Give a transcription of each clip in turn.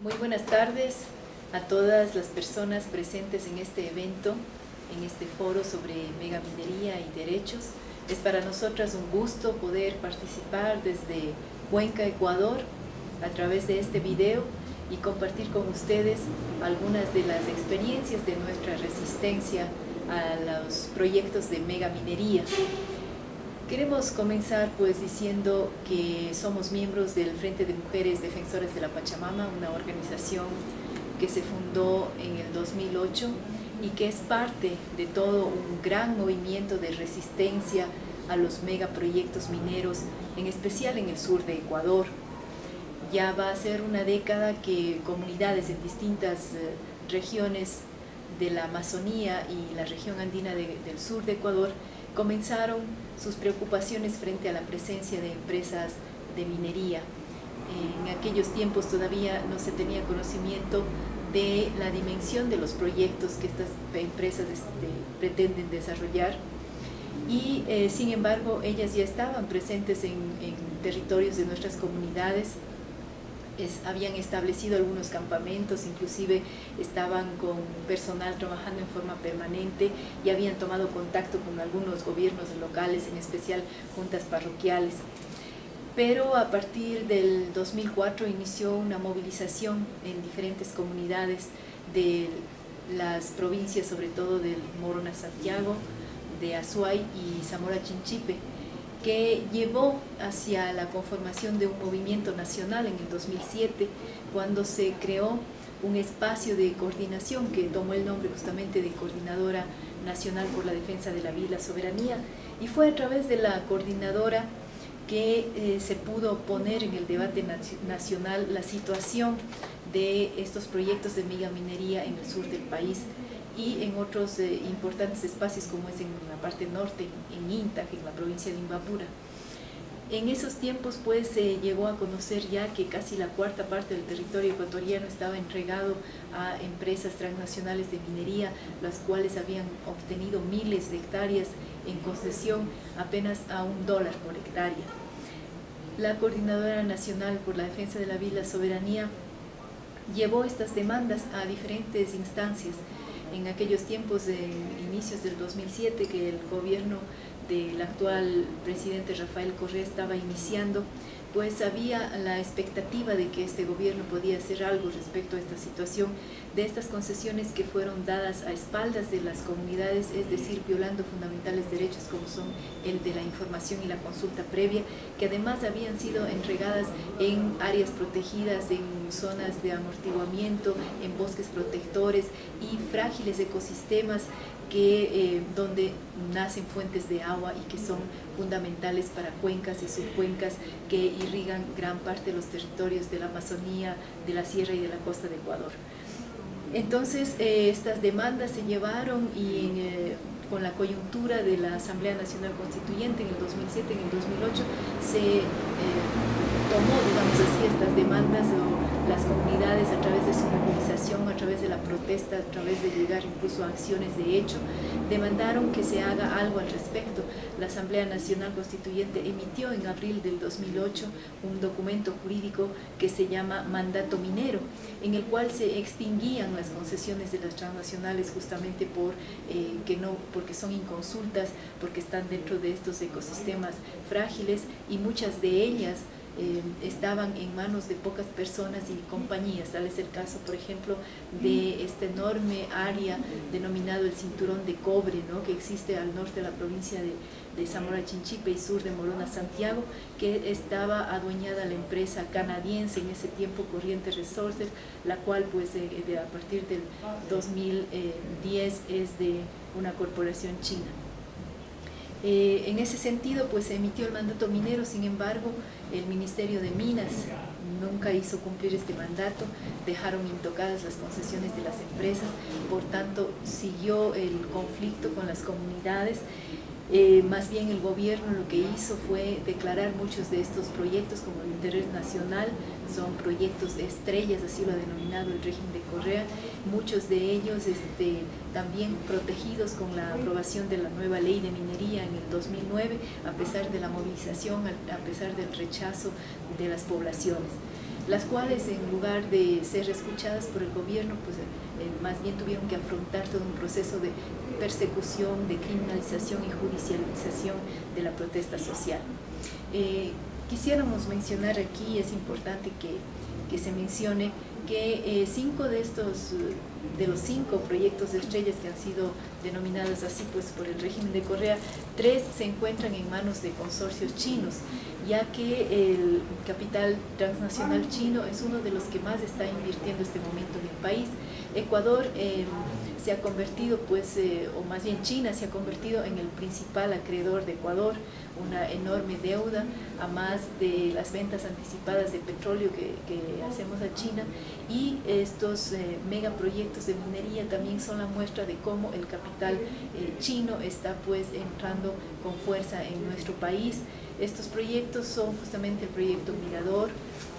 Muy buenas tardes a todas las personas presentes en este evento, en este foro sobre megaminería y derechos. Es para nosotras un gusto poder participar desde Cuenca, Ecuador, a través de este video y compartir con ustedes algunas de las experiencias de nuestra resistencia a los proyectos de megaminería. Queremos comenzar pues diciendo que somos miembros del Frente de Mujeres Defensoras de la Pachamama, una organización que se fundó en el 2008 y que es parte de todo un gran movimiento de resistencia a los megaproyectos mineros, en especial en el sur de Ecuador. Ya va a ser una década que comunidades en distintas regiones de la Amazonía y la región andina del sur de Ecuador comenzaron sus preocupaciones frente a la presencia de empresas de minería. En aquellos tiempos todavía no se tenía conocimiento de la dimensión de los proyectos que estas empresas pretenden desarrollar y sin embargo ellas ya estaban presentes en territorios de nuestras comunidades. Habían establecido algunos campamentos, inclusive estaban con personal trabajando en forma permanente y habían tomado contacto con algunos gobiernos locales, en especial juntas parroquiales. Pero a partir del 2004 inició una movilización en diferentes comunidades de las provincias, sobre todo del Morona Santiago, de Azuay y Zamora Chinchipe, que llevó hacia la conformación de un movimiento nacional en el 2007, cuando se creó un espacio de coordinación que tomó el nombre justamente de Coordinadora Nacional por la Defensa de la Vida y la Soberanía, y fue a través de la coordinadora que se pudo poner en el debate nacional la situación de estos proyectos de megaminería en el sur del país y en otros importantes espacios como es en la parte norte, en Intac, en la provincia de Imbabura. En esos tiempos pues se llegó a conocer ya que casi la cuarta parte del territorio ecuatoriano estaba entregado a empresas transnacionales de minería, las cuales habían obtenido miles de hectáreas en concesión apenas a $1 por hectárea. La Coordinadora Nacional por la Defensa de la Vida y la Soberanía llevó estas demandas a diferentes instancias. En aquellos tiempos, de inicios del 2007, que el gobierno del actual presidente Rafael Correa estaba iniciando, pues había la expectativa de que este gobierno podía hacer algo respecto a esta situación de estas concesiones que fueron dadas a espaldas de las comunidades, es decir, violando fundamentales derechos como son el de la información y la consulta previa, que además habían sido entregadas en áreas protegidas, en zonas de amortiguamiento, en bosques protectores y frágiles ecosistemas donde nacen fuentes de agua y que son fundamentales para cuencas y subcuencas que irrigan gran parte de los territorios de la Amazonía, de la sierra y de la costa de Ecuador. Entonces estas demandas se llevaron y con la coyuntura de la Asamblea Nacional Constituyente en el 2007, en el 2008 se tomó, digamos así, estas demandas o las comunidades a través de su movilización, a través de la protesta, a través de llegar incluso a acciones de hecho, demandaron que se haga algo al respecto. La Asamblea Nacional Constituyente emitió en abril del 2008 un documento jurídico que se llama Mandato Minero, en el cual se extinguían las concesiones de las transnacionales justamente porque son inconsultas, porque están dentro de estos ecosistemas frágiles y muchas de ellas estaban en manos de pocas personas y compañías. Tal es el caso, por ejemplo, de esta enorme área denominado el Cinturón de Cobre, ¿no?, que existe al norte de la provincia de Zamora Chinchipe y sur de Morona Santiago, que estaba adueñada la empresa canadiense en ese tiempo, Corriente Resources, la cual pues a partir del 2010 es de una corporación china. En ese sentido pues se emitió el mandato minero, sin embargo el Ministerio de Minas nunca hizo cumplir este mandato, dejaron intocadas las concesiones de las empresas, por tanto siguió el conflicto con las comunidades. Más bien el gobierno lo que hizo fue declarar muchos de estos proyectos como de interés nacional, son proyectos estrellas, así lo ha denominado el régimen de Correa, muchos de ellos también protegidos con la aprobación de la nueva ley de minería en el 2009, a pesar de la movilización, a pesar del rechazo de las poblaciones. las cuales en lugar de ser escuchadas por el gobierno, pues más bien tuvieron que afrontar todo un proceso de persecución, de criminalización y judicialización de la protesta social. Quisiéramos mencionar aquí, es importante que se mencione que 5 de los 5 proyectos de estrellas que han sido denominadas así pues por el régimen de Correa, 3 se encuentran en manos de consorcios chinos, ya que el capital transnacional chino es uno de los que más está invirtiendo en este momento en el país. Ecuador se ha convertido, pues, o más bien China se ha convertido en el principal acreedor de Ecuador, una enorme deuda, a más de las ventas anticipadas de petróleo que hacemos a China, y estos megaproyectos de minería también son la muestra de cómo el capital chino está pues entrando con fuerza en nuestro país. Estos proyectos son justamente el proyecto Mirador,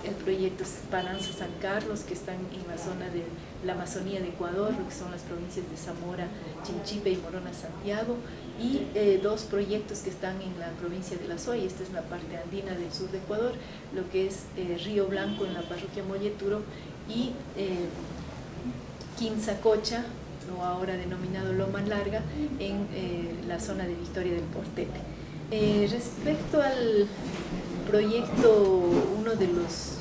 el proyecto Pananza San Carlos, que están en la zona de la Amazonía de Ecuador, lo que son las provincias de Zamora, Chinchipe y Morona, Santiago, y 2 proyectos que están en la provincia de La Suay, esta es la parte andina del sur de Ecuador, lo que es Río Blanco en la parroquia Molleturo y Quinzacocha, o ahora denominado Loma Larga, en la zona de Victoria del Portete. Respecto al proyecto, uno de los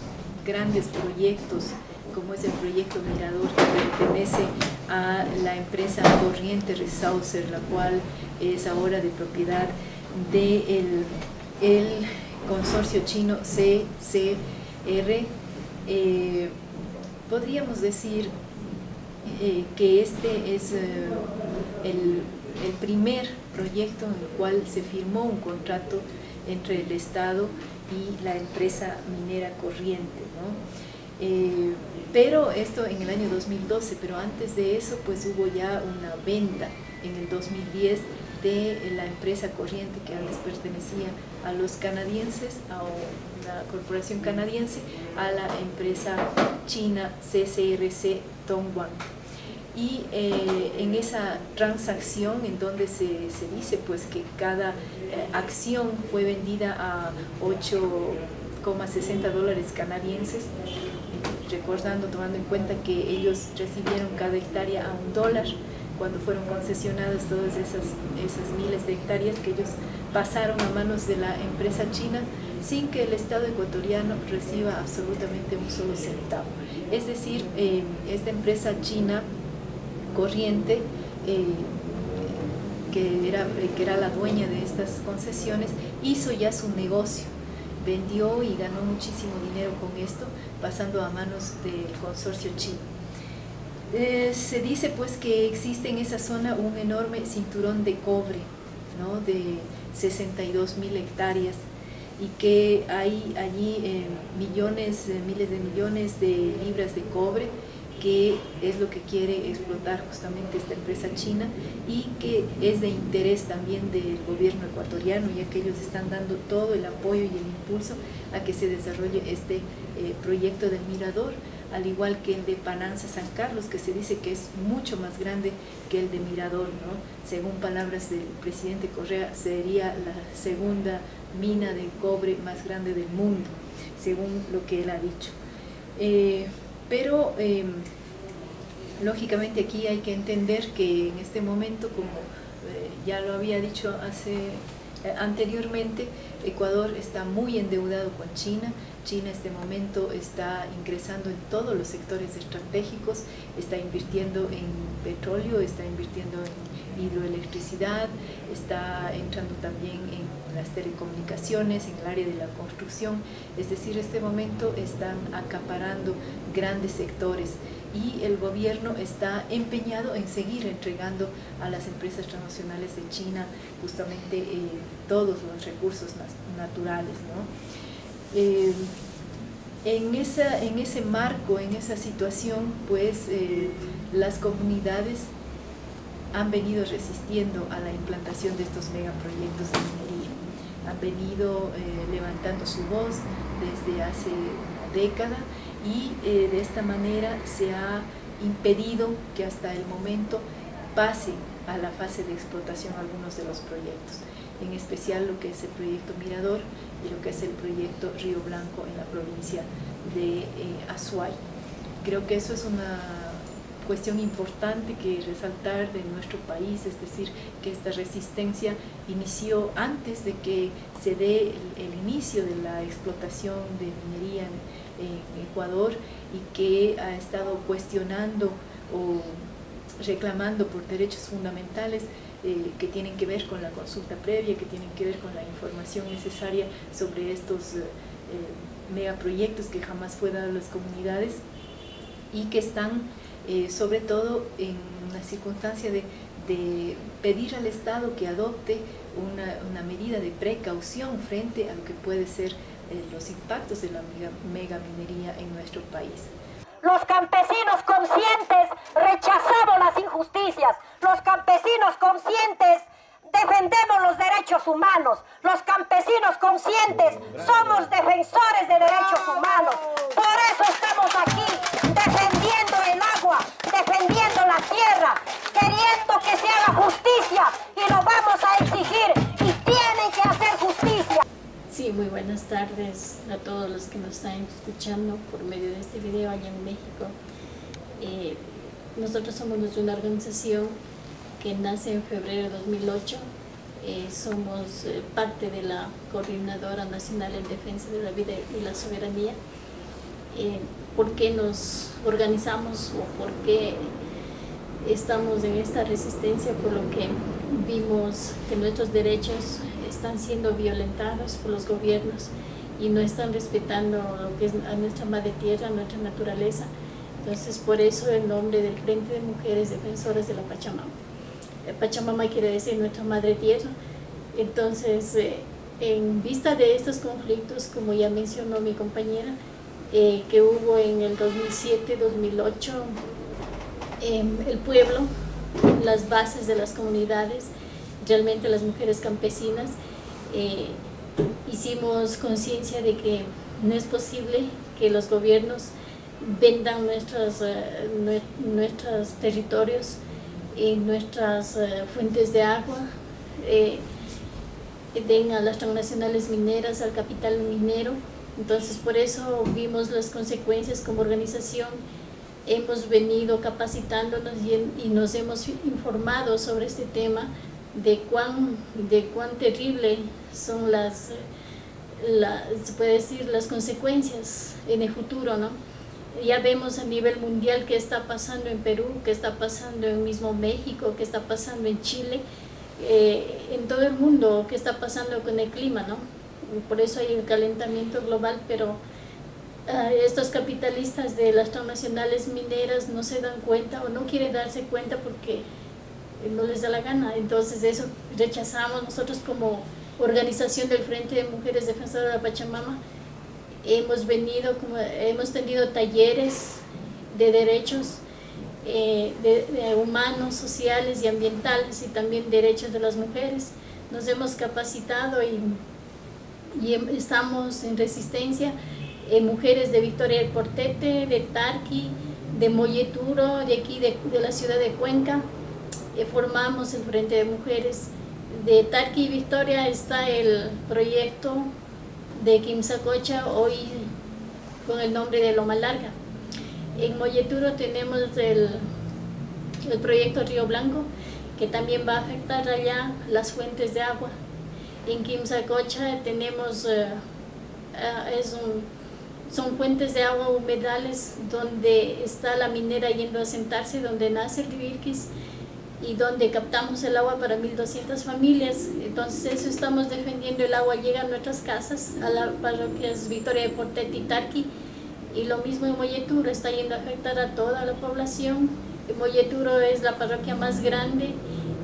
grandes proyectos, como es el proyecto Mirador, que pertenece a la empresa Corriente Resaucer, la cual es ahora de propiedad del consorcio chino CCR, podríamos decir que este es el primer proyecto en el cual se firmó un contrato entre el Estado y la empresa minera Corriente, ¿no? Pero esto en el año 2012, pero antes de eso pues hubo ya una venta en el 2010 de la empresa Corriente, que antes pertenecía a los canadienses, a una corporación canadiense, a la empresa china CCRC Dongguan. Y en esa transacción en donde se dice pues que cada acción fue vendida a $8,60 canadienses, recordando, tomando en cuenta que ellos recibieron cada hectárea a $1 cuando fueron concesionadas todas esas miles de hectáreas que ellos pasaron a manos de la empresa china sin que el Estado ecuatoriano reciba absolutamente un solo centavo. Es decir, esta empresa china Corriente, que era la dueña de estas concesiones, hizo ya su negocio, vendió y ganó muchísimo dinero con esto, pasando a manos del consorcio chino. Se dice pues que existe en esa zona un enorme cinturón de cobre, ¿no?, de 62.000 hectáreas, y que hay allí miles de millones de libras de cobre, que es lo que quiere explotar justamente esta empresa china, y que es de interés también del gobierno ecuatoriano, ya que ellos están dando todo el apoyo y el impulso a que se desarrolle este proyecto del Mirador, al igual que el de Pananza San Carlos, que se dice que es mucho más grande que el de Mirador, ¿no? Según palabras del presidente Correa, sería la segunda mina de cobre más grande del mundo, según lo que él ha dicho. Pero lógicamente aquí hay que entender que en este momento, como ya lo había dicho anteriormente, Ecuador está muy endeudado con China. China en este momento está ingresando en todos los sectores estratégicos, está invirtiendo en petróleo, está invirtiendo en hidroelectricidad, está entrando también en las telecomunicaciones, en el área de la construcción. Es decir, en este momento están acaparando grandes sectores, y el gobierno está empeñado en seguir entregando a las empresas transnacionales de China justamente todos los recursos naturales, ¿no? En ese marco, en esa situación, pues las comunidades han venido resistiendo a la implantación de estos megaproyectos de minería, han venido levantando su voz desde hace una década, y de esta manera se ha impedido que hasta el momento pase a la fase de explotación algunos de los proyectos. en especial lo que es el proyecto Mirador y lo que es el proyecto Río Blanco en la provincia de Azuay. Creo que eso es una cuestión importante que resaltar de nuestro país, es decir, que esta resistencia inició antes de que se dé el inicio de la explotación de minería en Ecuador, y que ha estado cuestionando o reclamando por derechos fundamentales que tienen que ver con la consulta previa, que tienen que ver con la información necesaria sobre estos megaproyectos que jamás fue dado a las comunidades, y que están sobre todo en una circunstancia de pedir al Estado que adopte una medida de precaución frente a lo que puede ser los impactos de la megaminería en nuestro país. Los campesinos conscientes rechazamos las injusticias, los campesinos conscientes defendemos los derechos humanos, los campesinos conscientes somos defensores de derechos humanos. Por eso estamos aquí defendiendo el agua, defendiendo la tierra, queriendo que se haga justicia, y lo vamos a exigir, y tienen que hacer justicia. Sí, muy buenas tardes a todos los que nos están escuchando por medio de este video allá en México. Nosotros somos una organización que nace en febrero de 2008. Somos parte de la Coordinadora Nacional en Defensa de la Vida y la Soberanía. ¿Por qué nos organizamos o por qué estamos en esta resistencia? Por lo que vimos que nuestros derechos están siendo violentados por los gobiernos y no están respetando lo que es a nuestra madre tierra, nuestra naturaleza. Entonces, por eso el nombre del Frente de Mujeres Defensoras de la Pachamama. Pachamama quiere decir nuestra madre tierra. Entonces, en vista de estos conflictos, como ya mencionó mi compañera, que hubo en el 2007-2008, el pueblo, las bases de las comunidades, realmente las mujeres campesinas, hicimos conciencia de que no es posible que los gobiernos vendan nuestros territorios y nuestras fuentes de agua, den a las transnacionales mineras, al capital minero. Entonces, por eso vimos las consecuencias como organización. Hemos venido capacitándonos y nos hemos informado sobre este tema, de cuán terrible son se puede decir, las consecuencias en el futuro, ¿no? Ya vemos a nivel mundial qué está pasando en Perú, qué está pasando en mismo México, qué está pasando en Chile, en todo el mundo, qué está pasando con el clima, ¿no? Por eso hay el calentamiento global, pero estos capitalistas de las transnacionales mineras no se dan cuenta o no quieren darse cuenta porque no les da la gana. Entonces eso rechazamos nosotros como organización del Frente de Mujeres Defensoras de la Pachamama. Hemos tenido talleres de derechos de humanos, sociales y ambientales, y también derechos de las mujeres. Nos hemos capacitado y estamos en resistencia. Mujeres de Victoria del Portete, de Tarqui, de Molleturo, de aquí de la ciudad de Cuenca, formamos el Frente de Mujeres. De Tarqui y Victoria está el proyecto de Quimsacocha, hoy con el nombre de Loma Larga. En Molleturo tenemos el proyecto Río Blanco, que también va a afectar allá las fuentes de agua. En Quimsacocha tenemos son fuentes de agua, humedales, donde está la minera yendo a sentarse, donde nace el Rivirquis y donde captamos el agua para 1.200 familias. Entonces eso estamos defendiendo, el agua llega a nuestras casas, a las parroquias Victoria de Portete y Tarqui, y lo mismo en Molleturo, está yendo a afectar a toda la población. Molleturo es la parroquia más grande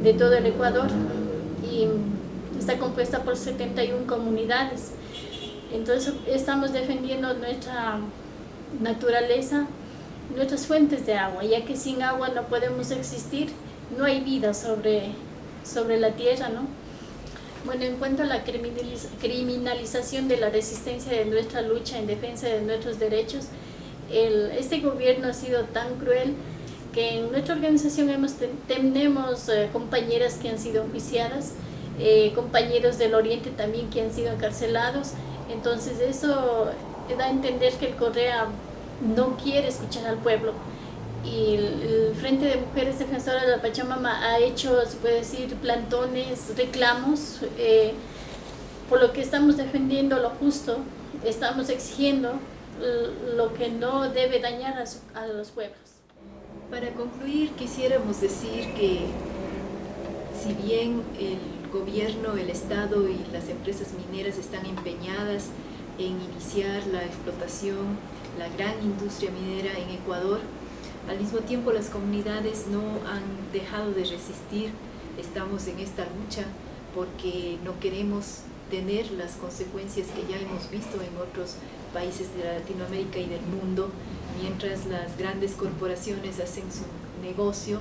de todo el Ecuador y está compuesta por 71 comunidades. Entonces estamos defendiendo nuestra naturaleza, nuestras fuentes de agua, ya que sin agua no podemos existir, no hay vida sobre la tierra, ¿no? Bueno, en cuanto a la criminalización de la resistencia de nuestra lucha en defensa de nuestros derechos, este gobierno ha sido tan cruel que en nuestra organización tenemos compañeras que han sido enjuiciadas. compañeros del Oriente también que han sido encarcelados. Entonces eso da a entender que el Correa no quiere escuchar al pueblo. Y el Frente de Mujeres Defensoras de la Pachamama ha hecho, se puede decir, plantones, reclamos, por lo que estamos defendiendo lo justo, estamos exigiendo lo que no debe dañar a los pueblos. Para concluir, quisiéramos decir que si bien el gobierno, el Estado y las empresas mineras están empeñadas en iniciar la explotación, la gran industria minera en Ecuador, al mismo tiempo las comunidades no han dejado de resistir. Estamos en esta lucha porque no queremos tener las consecuencias que ya hemos visto en otros países de Latinoamérica y del mundo, mientras las grandes corporaciones hacen su negocio,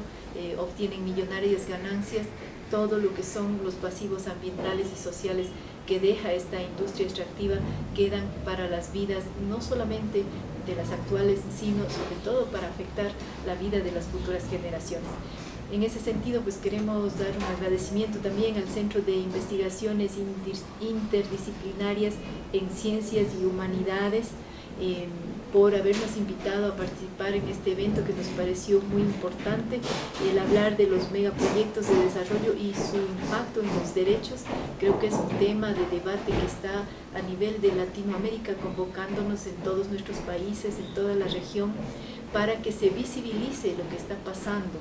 obtienen millonarias ganancias. Todo lo que son los pasivos ambientales y sociales que deja esta industria extractiva quedan para las vidas no solamente de las actuales, sino sobre todo para afectar la vida de las futuras generaciones. En ese sentido, pues queremos dar un agradecimiento también al Centro de Investigaciones Interdisciplinarias en Ciencias y Humanidades por habernos invitado a participar en este evento que nos pareció muy importante, el hablar de los megaproyectos de desarrollo y su impacto en los derechos. Creo que es un tema de debate que está a nivel de Latinoamérica, convocándonos en todos nuestros países, en toda la región, para que se visibilice lo que está pasando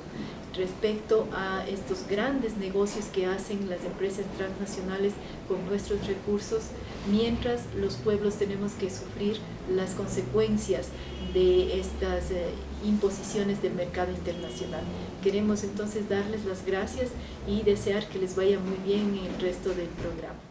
respecto a estos grandes negocios que hacen las empresas transnacionales con nuestros recursos, mientras los pueblos tenemos que sufrir las consecuencias de estas imposiciones del mercado internacional. Queremos entonces darles las gracias y desear que les vaya muy bien en el resto del programa.